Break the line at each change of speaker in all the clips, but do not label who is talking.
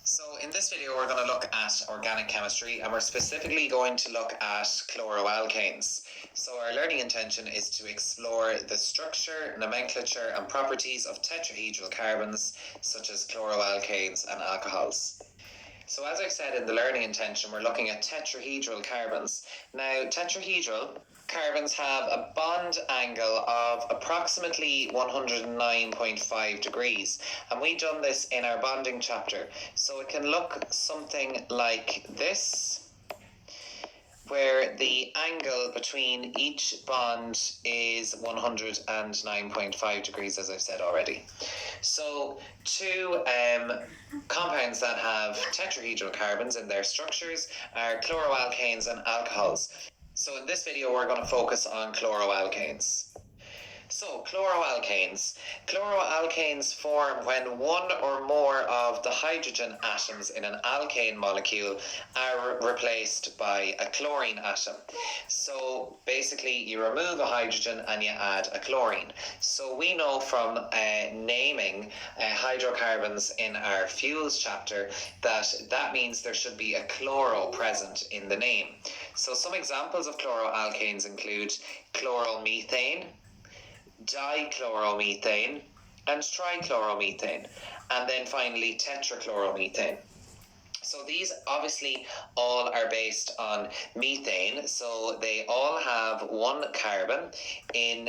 So in this video we're going to look at organic chemistry, and we're specifically going to look at chloroalkanes. So our learning intention is to explore the structure, nomenclature and properties of tetrahedral carbons such as chloroalkanes and alcohols. So as I said in the learning intention, we're looking at tetrahedral carbons. Now, tetrahedral carbons have a bond angle of approximately 109.5 degrees, and we've done this in our bonding chapter. So it can look something like this, where the angle between each bond is 109.5 degrees, as I've said already. So two compounds that have tetrahedral carbons in their structures are chloroalkanes and alcohols. So in this video we're going to focus on chloroalkanes. So, chloroalkanes. Chloroalkanes form when one or more of the hydrogen atoms in an alkane molecule are replaced by a chlorine atom. So, basically, you remove a hydrogen and you add a chlorine. So, we know from naming hydrocarbons in our fuels chapter that means there should be a chloro present in the name. So, some examples of chloroalkanes include chloromethane, dichloromethane and trichloromethane, and then finally tetrachloromethane. So these obviously all are based on methane, so they all have one carbon in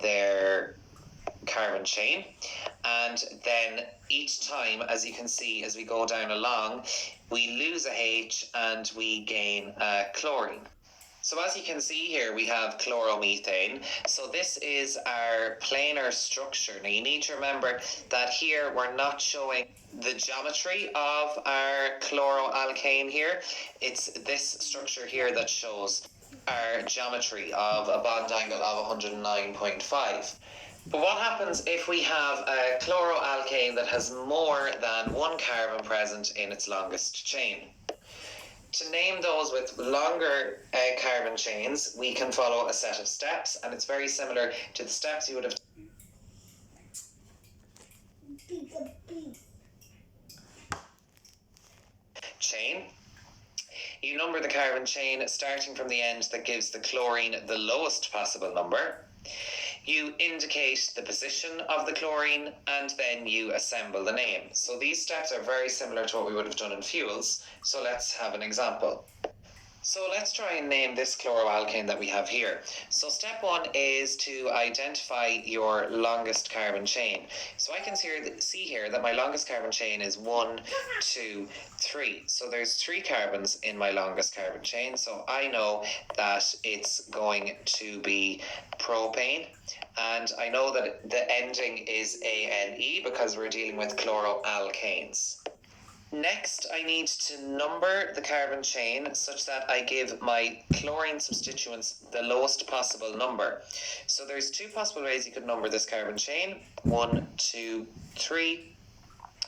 their carbon chain, and then each time, as you can see as we go down along, we lose a H and we gain a chlorine. So as you can see here, we have chloromethane. So this is our planar structure. Now you need to remember that here we're not showing the geometry of our chloroalkane here. It's this structure here that shows our geometry of a bond angle of 109.5. But what happens if we have a chloroalkane that has more than one carbon present in its longest chain? To name those with longer carbon chains, we can follow a set of steps, and it's very similar to the steps you would have chain. You number the carbon chain starting from the end that gives the chlorine the lowest possible number. You indicate the position of the chlorine, and then you assemble the name. So these steps are very similar to what we would have done in fuels. So let's have an example. So let's try and name this chloroalkane that we have here. So step one is to identify your longest carbon chain. So I can see here that my longest carbon chain is 1, 2, 3. So there's 3 carbons in my longest carbon chain. So I know that it's going to be propane. And I know that the ending is ANE because we're dealing with chloroalkanes. Next, I need to number the carbon chain such that I give my chlorine substituents the lowest possible number. So there's 2 possible ways you could number this carbon chain: 1, 2, 3,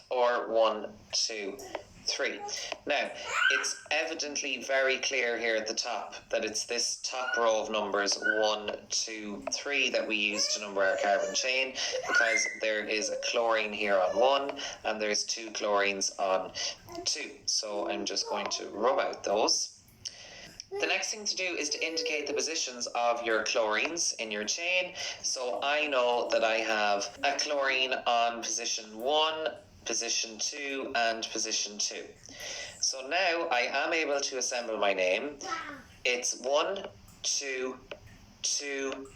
or 1, 2, 3. Now, it's evidently very clear here at the top that it's this top row of numbers 1, 2, 3 that we use to number our carbon chain, because there is a chlorine here on 1 and there's 2 chlorines on 2. So I'm just going to rub out those. The next thing to do is to indicate the positions of your chlorines in your chain. So I know that I have a chlorine on position 1, position 2 and position 2. So now I am able to assemble my name. It's 1, 2, 2,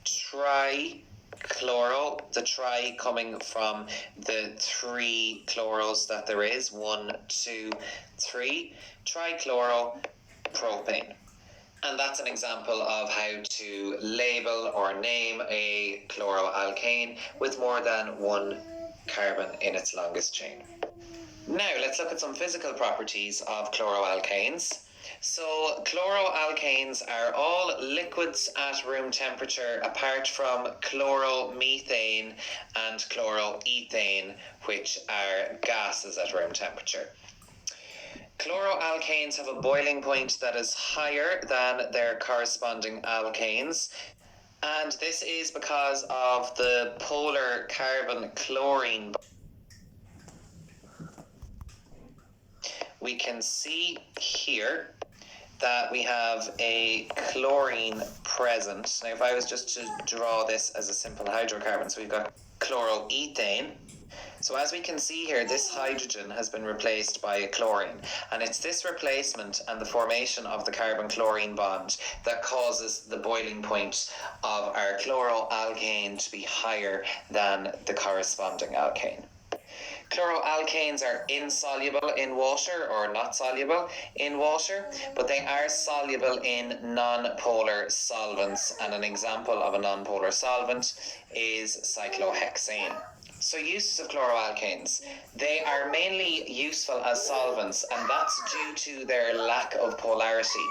trichloro, the tri coming from the 3 chloros that there is, 1, 2, 3, trichloropropane. And that's an example of how to label or name a chloroalkane with more than one carbon in its longest chain. Now let's look at some physical properties of chloroalkanes. So chloroalkanes are all liquids at room temperature apart from chloromethane and chloroethane, which are gases at room temperature. Chloroalkanes have a boiling point that is higher than their corresponding alkanes, and this is because of the polar carbon chlorine we can see here that we have a chlorine present. Now, if I was just to draw this as a simple hydrocarbon, so we've got chloroethane. So as we can see here, this hydrogen has been replaced by a chlorine, and it's this replacement and the formation of the carbon-chlorine bond that causes the boiling point of our chloroalkane to be higher than the corresponding alkane. Chloroalkanes are insoluble in water or not soluble in water, but they are soluble in non-polar solvents, and an example of a non-polar solvent is cyclohexane. So uses of chloroalkanes. They are mainly useful as solvents, and that's due to their lack of polarity.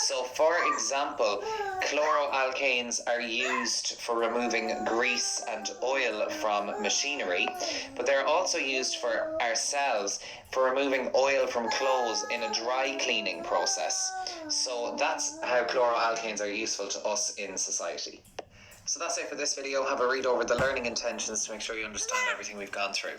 So for example, chloroalkanes are used for removing grease and oil from machinery, but they're also used for ourselves for removing oil from clothes in a dry cleaning process. So that's how chloroalkanes are useful to us in society. So that's it for this video. Have a read over the learning intentions to make sure you understand everything we've gone through.